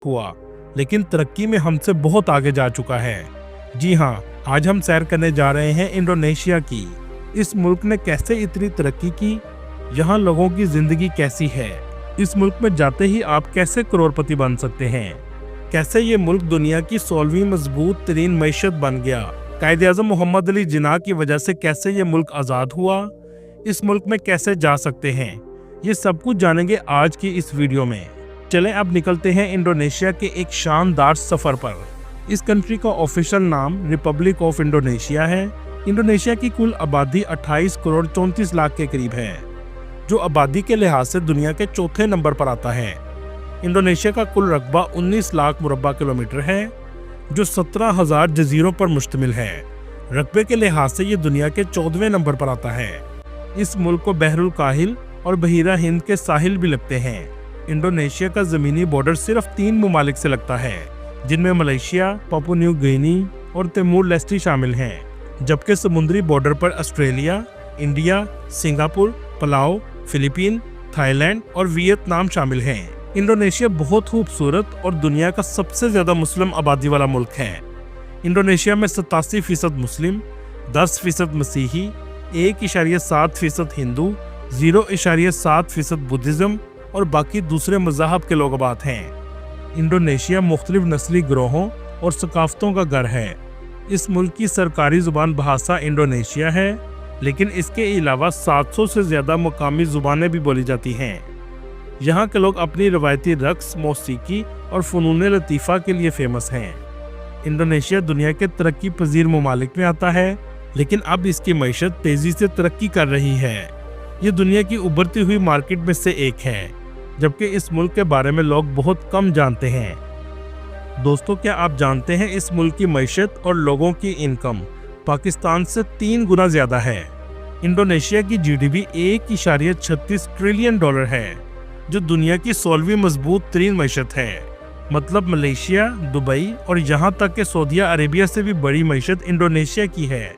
हुआ, लेकिन तरक्की में हमसे बहुत आगे जा चुका है। जी हाँ, आज हम सैर करने जा रहे हैं इंडोनेशिया की। इस मुल्क ने कैसे इतनी तरक्की की, यहाँ लोगों की जिंदगी कैसी है, इस मुल्क में जाते ही आप कैसे करोड़पति बन सकते हैं, कैसे ये मुल्क दुनिया की 16वीं मजबूत तरीन मईशत बन गया, कायद-ए-आज़म मोहम्मद अली जिन्ना की वजह से कैसे ये मुल्क आज़ाद हुआ, इस मुल्क में कैसे जा सकते हैं, ये सब कुछ जानेंगे आज की इस वीडियो में। चलें अब निकलते हैं इंडोनेशिया के एक शानदार सफर पर। इस कंट्री का ऑफिशियल नाम रिपब्लिक ऑफ इंडोनेशिया है। इंडोनेशिया की कुल आबादी 28 करोड़ 34 लाख के करीब है, जो आबादी के लिहाज से दुनिया के चौथे नंबर पर आता है। इंडोनेशिया का कुल रकबा 19 लाख मुरब्बा किलोमीटर है, जो 17,000 जजीरों पर मुश्तमिल है। रकबे के लिहाज से ये दुनिया के 14वें नंबर पर आता है। इस मुल्क को बहरुल काहिल और बहीरा हिंद के साहिल भी लगते हैं। इंडोनेशिया का ज़मीनी बॉर्डर सिर्फ 3 ममालिक से लगता है, जिनमें मलेशिया, पापुआ न्यू गिनी और तिमोर लेस्टे शामिल हैं, जबकि समुद्री बॉर्डर पर Australia, India, Singapore, Palau, Philippine, Thailand और वियतनाम शामिल हैं। इंडोनेशिया बहुत खूबसूरत और दुनिया का सबसे ज़्यादा मुस्लिम आबादी वाला मुल्क है। इंडोनेशिया में 87% मुस्लिम, 10% मसीही, 1.7% हिंदू, 0.7% बुद्धिज़्म और बाकी दूसरे मज़ाहब के लोग आबाद हैं। इंडोनेशिया मुख्तलिफ नस्ली गिरोहों और सकाफ़तों का घर है। इस मुल्क की सरकारी ज़ुबान भाषा इंडोनेशिया है, लेकिन इसके अलावा 700 से ज़्यादा मकामी ज़ुबानें भी बोली जाती हैं। यहाँ के लोग अपनी रवायती रक़्स, मौसीकी और फ़नून लतीफ़ा के लिए फ़ेमस हैं। इंडोनेशिया दुनिया के तरक्की पजीर ममालिक में आता है, लेकिन अब इसकी मईशत तेज़ी से तरक्की कर रही है। ये दुनिया की उभरती हुई मार्केट में से एक है, जबकि इस मुल्क के बारे में लोग बहुत कम जानते हैं। दोस्तों, क्या आप जानते हैं इस मुल्क की मईशत और लोगों की इनकम पाकिस्तान से 3 गुना ज़्यादा है। इंडोनेशिया की जीडीपी 1.36 ट्रिलियन डॉलर है, जो दुनिया की 16वीं मजबूत तरीन मईशत है। मतलब मलेशिया, दुबई और यहाँ तक कि सऊदी अरेबिया से भी बड़ी मईशत इंडोनेशिया की है।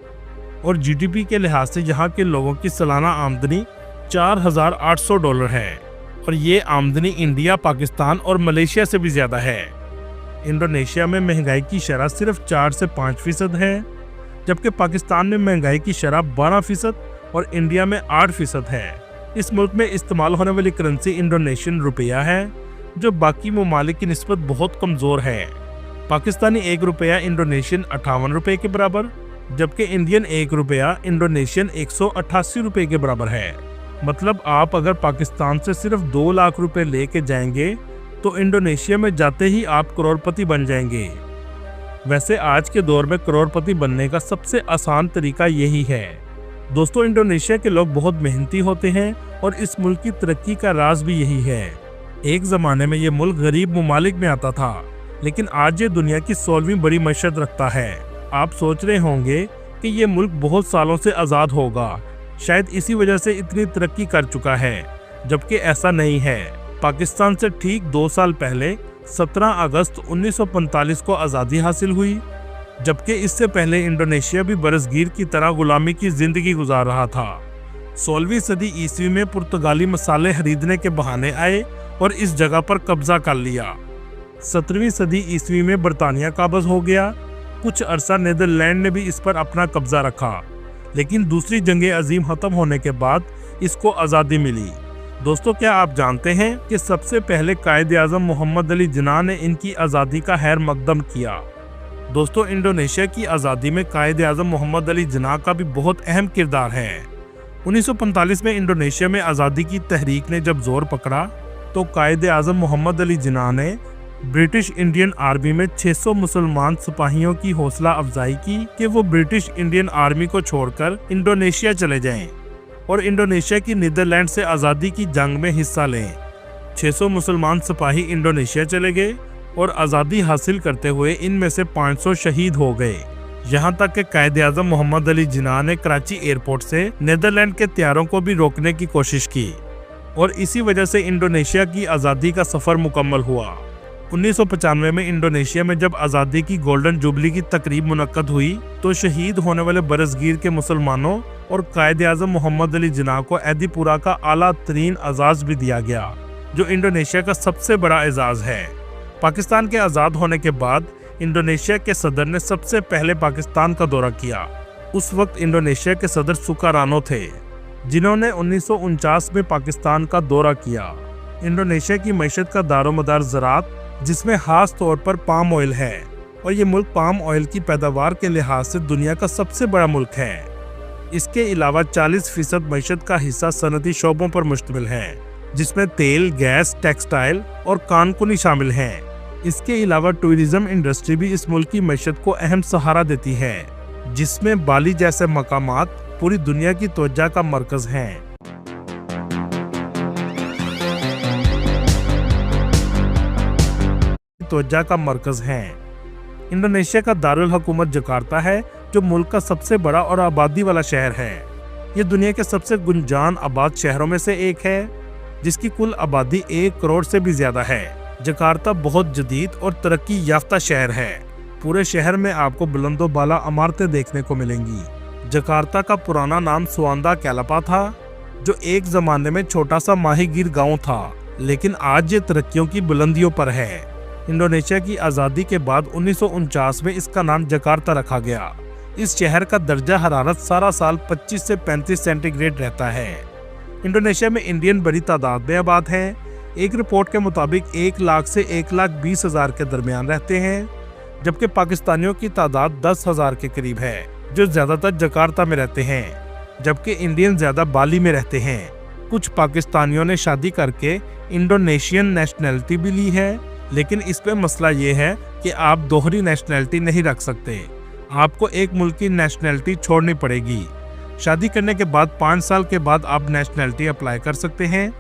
और जीडीपी के लिहाज से यहाँ के लोगों की सालाना आमदनी 4,800 डॉलर है, और ये आमदनी इंडिया, पाकिस्तान और मलेशिया से भी ज़्यादा है। इंडोनेशिया में महंगाई की शरह सिर्फ 4 से 5% है, जबकि पाकिस्तान में महंगाई की शरह 12% और इंडिया में 8% है। इस मुल्क में इस्तेमाल होने वाली करेंसी इंडोनेशियन रुपया है, जो बाकी ममालिक की निस्बत बहुत कमज़ोर है। पाकिस्तानी 1 रुपया इंडोनेशियन 58 रुपये के बराबर, जबकि इंडियन 1 रुपया इंडोनेशियन 188 रुपये के बराबर है। मतलब आप अगर पाकिस्तान से सिर्फ 2 लाख रुपए लेके जाएंगे तो इंडोनेशिया में जाते ही आप करोड़पति बन जाएंगे। वैसे आज के दौर में करोड़पति बनने का सबसे आसान तरीका यही है। दोस्तों, इंडोनेशिया के लोग बहुत मेहनती होते हैं और इस मुल्क की तरक्की का राज भी यही है। एक ज़माने में ये मुल्क गरीब ममालिक में आता था, लेकिन आज ये दुनिया की 16वीं बड़ी मईशत रखता है। आप सोच रहे होंगे कि ये मुल्क बहुत सालों से आज़ाद होगा, शायद इसी वजह से इतनी तरक्की कर चुका है, जबकि ऐसा नहीं है। पाकिस्तान से ठीक 2 साल पहले 17 अगस्त 1945 को आज़ादी हासिल हुई, जबकि इससे पहले इंडोनेशिया भी बरसगीर की तरह गुलामी की ज़िंदगी गुजार रहा था। 16वीं सदी ईस्वी में पुर्तगाली मसाले खरीदने के बहाने आए और इस जगह पर कब्जा कर लिया। 17वीं सदी ईस्वी में बरतानिया काबज़ हो गया। कुछ अरसा नीदरलैंड ने भी इस पर अपना कब्जा रखा, लेकिन दूसरी जंग अजीम ख़त्म होने के बाद इसको आज़ादी मिली। दोस्तों, क्या आप जानते हैं कि सबसे पहले कायद-ए-आज़म मोहम्मद अली जिन्ना ने इनकी आज़ादी का खैर मकदम किया। दोस्तों, इंडोनेशिया की आज़ादी में कायद-ए-आज़म मोहम्मद अली जिन्ना का भी बहुत अहम किरदार है। 1945 में इंडोनेशिया में आज़ादी की तहरीक ने जब जोर पकड़ा तो कायद-ए-आज़म मोहम्मद अली जिन्ना ने ब्रिटिश इंडियन आर्मी में 600 मुसलमान सिपाहियों की हौसला अफजाई की कि वो ब्रिटिश इंडियन आर्मी को छोड़कर इंडोनेशिया चले जाएं और इंडोनेशिया की नीदरलैंड से आज़ादी की जंग में हिस्सा लें। 600 मुसलमान सिपाही इंडोनेशिया चले गए और आज़ादी हासिल करते हुए इनमें से 500 शहीद हो गए। यहाँ तक कि कायद-ए-आज़म मोहम्मद अली जिन्ना ने कराची एयरपोर्ट से नीदरलैंड के तैयारों को भी रोकने की कोशिश की और इसी वजह से इंडोनेशिया की आज़ादी का सफ़र मुकम्मल हुआ। 1995 में इंडोनेशिया में जब आज़ादी की गोल्डन जुबली की तकरीब मुनक्कद हुई तो शहीद होने वाले बरसगीर के मुसलमानों और कायद-ए-आज़म मोहम्मद अली जिन्ना को एदिपुरा का आला तरीन एजाज़ भी दिया गया, जो इंडोनेशिया का सबसे बड़ा एजाज़ है। पाकिस्तान के आज़ाद होने के बाद इंडोनेशिया के सदर ने सबसे पहले पाकिस्तान का दौरा किया। उस वक्त इंडोनेशिया के सदर सुकारानो थे, जिन्होंने 1949 में पाकिस्तान का दौरा किया। इंडोनेशिया की मईशत का दारोमदार ज़राअत, जिसमें खास तौर पर पाम ऑयल है, और ये मुल्क पाम ऑयल की पैदावार के लिहाज से दुनिया का सबसे बड़ा मुल्क है। इसके अलावा 40% मईशत का हिस्सा सनती शोबों पर मुश्तमिल है, जिसमें तेल, गैस, टेक्सटाइल और कानकुनी शामिल हैं। इसके अलावा टूरिज्म इंडस्ट्री भी इस मुल्क की मईशत को अहम सहारा देती है, जिसमें बाली जैसे मकामात पूरी दुनिया की तवज्जो का मरकज हैं। इंडोनेशिया का दारुल हुकूमत जकार्ता है, जो मुल्क का सबसे बड़ा और आबादी वाला शहर है। ये दुनिया के सबसे गुंजान आबाद शहरों में से एक है, जिसकी कुल आबादी 1 करोड़ से भी ज्यादा है। जकार्ता बहुत जदीद और तरक्की याफ्ता शहर है। पूरे शहर में आपको बुलंदो बाला इमारतें देखने को मिलेंगी। जकार्ता का पुराना नाम सुआंदा कैलापा था, जो एक जमाने में छोटा सा माहीगीर गांव था, लेकिन आज ये तरक्कियों की बुलंदियों पर है। इंडोनेशिया की आज़ादी के बाद 1949 में इसका नाम जकार्ता रखा गया। इस शहर का दर्जा हरारत सारा साल 25 से 35 सेंटीग्रेड रहता है। इंडोनेशिया में इंडियन बड़ी तादाद में आबाद हैं। एक रिपोर्ट के मुताबिक 1 लाख से 1,20,000 के दरमियान रहते हैं, जबकि पाकिस्तानियों की तादाद 10,000 के करीब है, जो ज़्यादातर जकार्ता में रहते हैं, जबकि इंडियन ज़्यादा बाली में रहते हैं। कुछ पाकिस्तानियों ने शादी करके इंडोनेशियन नेशनैलिटी भी ली है, लेकिन इस पे मसला ये है कि आप दोहरी नेशनैलिटी नहीं रख सकते। आपको एक मुल्क की नेशनैलिटी छोड़नी पड़ेगी। शादी करने के बाद 5 साल के बाद आप नेशनैलिटी अप्लाई कर सकते हैं।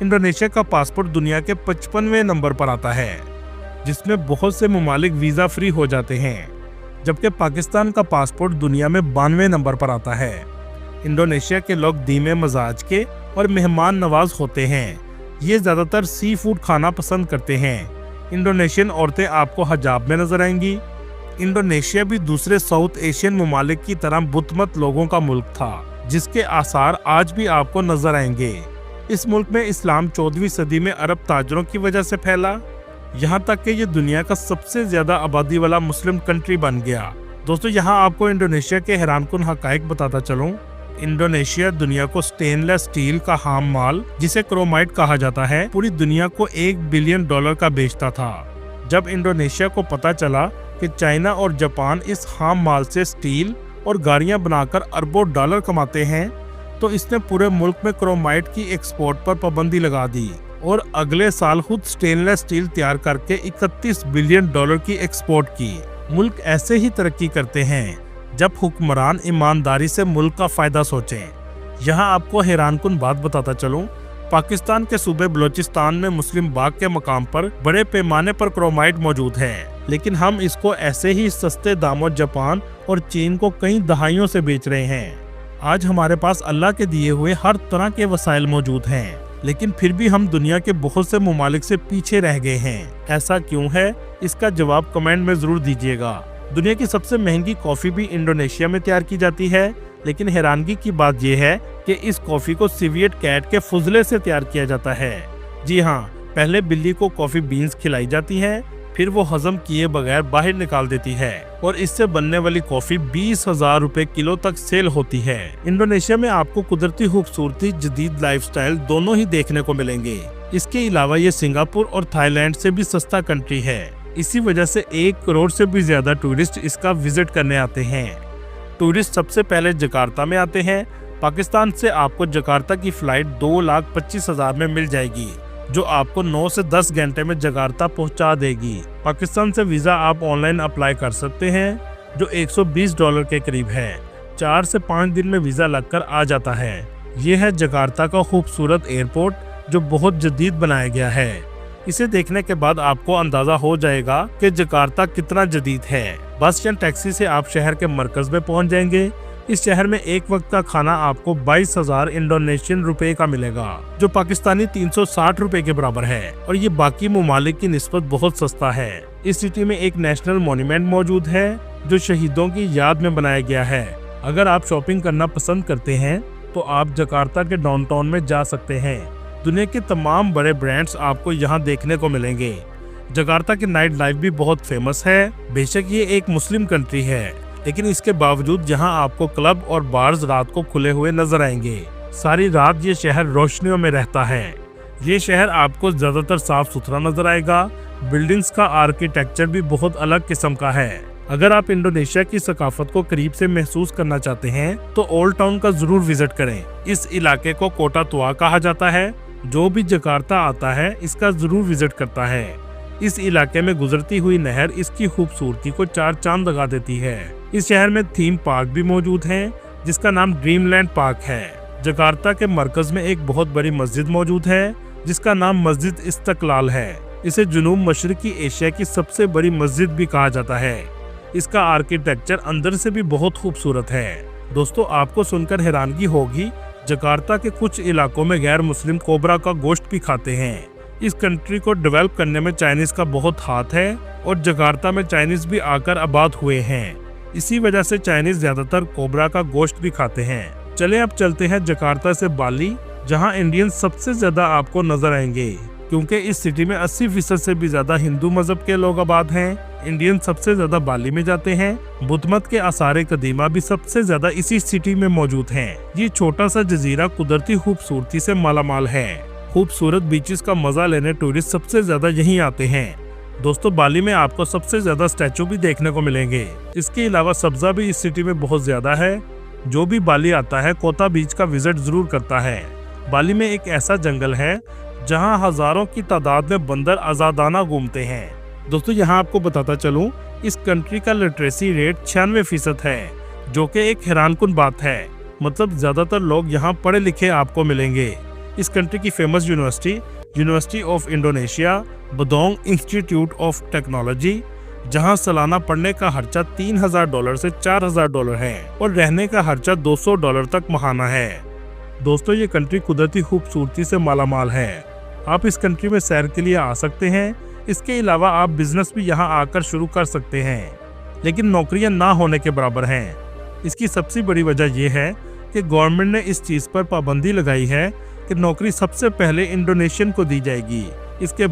इंडोनेशिया का पासपोर्ट दुनिया के 55वें नंबर पर आता है, जिसमें बहुत से ममालिक वीज़ा फ्री हो जाते हैं, जबकि पाकिस्तान का पासपोर्ट दुनिया में 92वें नंबर पर आता है। इंडोनेशिया के लोग धीमे मजाज के और मेहमान नवाज होते हैं। ये ज़्यादातर सी फूड खाना पसंद करते हैं। इंडोनेशियन औरतें आपको हिजाब में नजर आएंगी। इंडोनेशिया भी दूसरे साउथ एशियन ममालिक की तरह बुतमत लोगों का मुल्क था, जिसके आसार आज भी आपको नजर आएंगे। इस मुल्क में इस्लाम 14वीं सदी में अरब ताजरों की वजह से फैला, यहाँ तक कि ये दुनिया का सबसे ज्यादा आबादी वाला मुस्लिम कंट्री बन गया। दोस्तों, यहाँ आपको इंडोनेशिया के हैरानकुन हकाइक बताता चलूं। इंडोनेशिया दुनिया को स्टेनलेस स्टील का खाम माल, जिसे क्रोमाइट कहा जाता है, पूरी दुनिया को $1 बिलियन का बेचता था। जब इंडोनेशिया को पता चला कि चाइना और जापान इस खाम माल से स्टील और गाड़ियां बनाकर अरबों डॉलर कमाते हैं, तो इसने पूरे मुल्क में क्रोमाइट की एक्सपोर्ट पर पाबंदी लगा दी और अगले साल खुद स्टेनलेस स्टील तैयार करके $31 बिलियन की एक्सपोर्ट की। मुल्क ऐसे ही तरक्की करते हैं जब हुक्मरान ईमानदारी से मुल्क का फायदा सोचें। यहाँ आपको हैरानकुन बात बताता चलूं, पाकिस्तान के सूबे बलोचिस्तान में मुस्लिम बाग के मकाम पर बड़े पैमाने पर क्रोमाइट मौजूद है, लेकिन हम इसको ऐसे ही सस्ते दामों जापान और चीन को कई दहाइयों से बेच रहे हैं। आज हमारे पास अल्लाह के दिए हुए हर तरह के वसाइल मौजूद हैं, लेकिन फिर भी हम दुनिया के बहुत से ममालिक से पीछे रह गए हैं। ऐसा क्यों है? इसका जवाब कमेंट में जरूर दीजिएगा। दुनिया की सबसे महंगी कॉफी भी इंडोनेशिया में तैयार की जाती है, लेकिन हैरानगी की बात यह है कि इस कॉफी को सिवियट कैट के फुजले से तैयार किया जाता है। जी हाँ, पहले बिल्ली को कॉफी बीन्स खिलाई जाती है, फिर वो हजम किए बगैर बाहर निकाल देती है और इससे बनने वाली कॉफी 20,000 रुपए किलो तक सेल होती है। इंडोनेशिया में आपको कुदरती खूबसूरती, जदीद लाइफस्टाइल दोनों ही देखने को मिलेंगे। इसके अलावा ये सिंगापुर और थाईलैंड से भी सस्ता कंट्री है। इसी वजह से 1 करोड़ से भी ज्यादा टूरिस्ट इसका विजिट करने आते हैं। टूरिस्ट सबसे पहले जकार्ता में आते हैं। पाकिस्तान से आपको जकार्ता की फ्लाइट 2,25,000 में मिल जाएगी, जो आपको 9 से 10 घंटे में जकार्ता पहुंचा देगी। पाकिस्तान से वीज़ा आप ऑनलाइन अप्लाई कर सकते हैं, जो $120 के करीब है। 4 से 5 दिन में वीज़ा लगकर आ जाता है। यह है जकार्ता का खूबसूरत एयरपोर्ट, जो बहुत जदीद बनाया गया है। इसे देखने के बाद आपको अंदाजा हो जाएगा कि जकार्ता कितना जदीद है। बस या टैक्सी से आप शहर के मरकज में पहुंच जाएंगे। इस शहर में एक वक्त का खाना आपको 22,000 इंडोनेशियन रुपए का मिलेगा, जो पाकिस्तानी 360 रुपए के बराबर है, और ये बाकी ममालिक की निस्बत बहुत सस्ता है। इस सिटी में एक नेशनल मॉन्यूमेंट मौजूद है, जो शहीदों की याद में बनाया गया है। अगर आप शॉपिंग करना पसंद करते हैं तो आप जकार्ता के डाउनटाउन में जा सकते हैं। दुनिया के तमाम बड़े ब्रांड्स आपको यहाँ देखने को मिलेंगे। जकार्ता की नाइट लाइफ भी बहुत फेमस है। बेशक ये एक मुस्लिम कंट्री है, लेकिन इसके बावजूद यहाँ आपको क्लब और बार्स रात को खुले हुए नजर आएंगे। सारी रात ये शहर रोशनियों में रहता है। ये शहर आपको ज्यादातर साफ सुथरा नजर आएगा। बिल्डिंग्स का आर्किटेक्चर भी बहुत अलग किस्म का है। अगर आप इंडोनेशिया की सकाफत को करीब से महसूस करना चाहते हैं तो ओल्ड टाउन का जरूर विजिट करें। इस इलाके को कोटा तुआ कहा जाता है। जो भी जकार्ता आता है इसका जरूर विजिट करता है। इस इलाके में गुजरती हुई नहर इसकी खूबसूरती को चार चांद लगा देती है। इस शहर में थीम पार्क भी मौजूद है जिसका नाम ड्रीमलैंड पार्क है। जकार्ता के मरकज में एक बहुत बड़ी मस्जिद मौजूद है जिसका नाम मस्जिद इस्तकलाल है। इसे जुनूब मशरिकी एशिया की सबसे बड़ी मस्जिद भी कहा जाता है। इसका आर्किटेक्चर अंदर से भी बहुत खूबसूरत है। दोस्तों, आपको सुनकर हैरानगी होगी, जकार्ता के कुछ इलाकों में गैर मुस्लिम कोबरा का गोश्त भी खाते हैं। इस कंट्री को डेवलप करने में चाइनीज का बहुत हाथ है और जकार्ता में चाइनीज भी आकर आबाद हुए हैं। इसी वजह से चाइनीज ज्यादातर कोबरा का गोश्त भी खाते हैं। चले अब चलते हैं जकार्ता से बाली, जहां इंडियन सबसे ज्यादा आपको नजर आएंगे, क्योंकि इस सिटी में 80% से भी ज्यादा हिंदू मजहब के लोग आबाद हैं। इंडियन सबसे ज्यादा बाली में जाते हैं। बुद्ध मत के आसारे कदीमा भी सबसे ज्यादा इसी सिटी में मौजूद हैं। ये छोटा सा जजीरा कुदरती खूबसूरती से मालामाल है। खूबसूरत बीचेस का मजा लेने टूरिस्ट सबसे ज्यादा यहीं आते हैं। दोस्तों, बाली में आपको सबसे ज्यादा स्टैचू भी देखने को मिलेंगे। इसके अलावा सब्जा भी इस सिटी में बहुत ज्यादा है। जो भी बाली आता है कोता बीच का विजिट जरूर करता है। बाली में एक ऐसा जंगल है जहां हजारों की तादाद में बंदर आजादाना घूमते हैं। दोस्तों, यहां आपको बताता चलूं, इस कंट्री का लिटरेसी रेट 96% है, जो कि एक हैरानकुन बात है। मतलब ज्यादातर लोग यहां पढ़े लिखे आपको मिलेंगे। इस कंट्री की famous university of Indonesia, Bandung institute of technology, जहां सालाना पढ़ने का खर्चा $3000 से $4000 है और रहने का खर्चा $200 तक माहाना है। दोस्तों, ये कंट्री कुदरती खूबसूरती से मालामाल है। आप इस कंट्री में सैर के लिए आ सकते हैं। इसके अलावा आप बिजनेस भी यहाँ आकर शुरू कर सकते हैं, लेकिन नौकरियां ना होने के बराबर हैं। इसकी सबसे बड़ी वजह यह है कि गवर्नमेंट ने इस चीज़ पर पाबंदी लगाई है कि नौकरी सबसे पहले इंडोनेशियन को दी जाएगी। इसके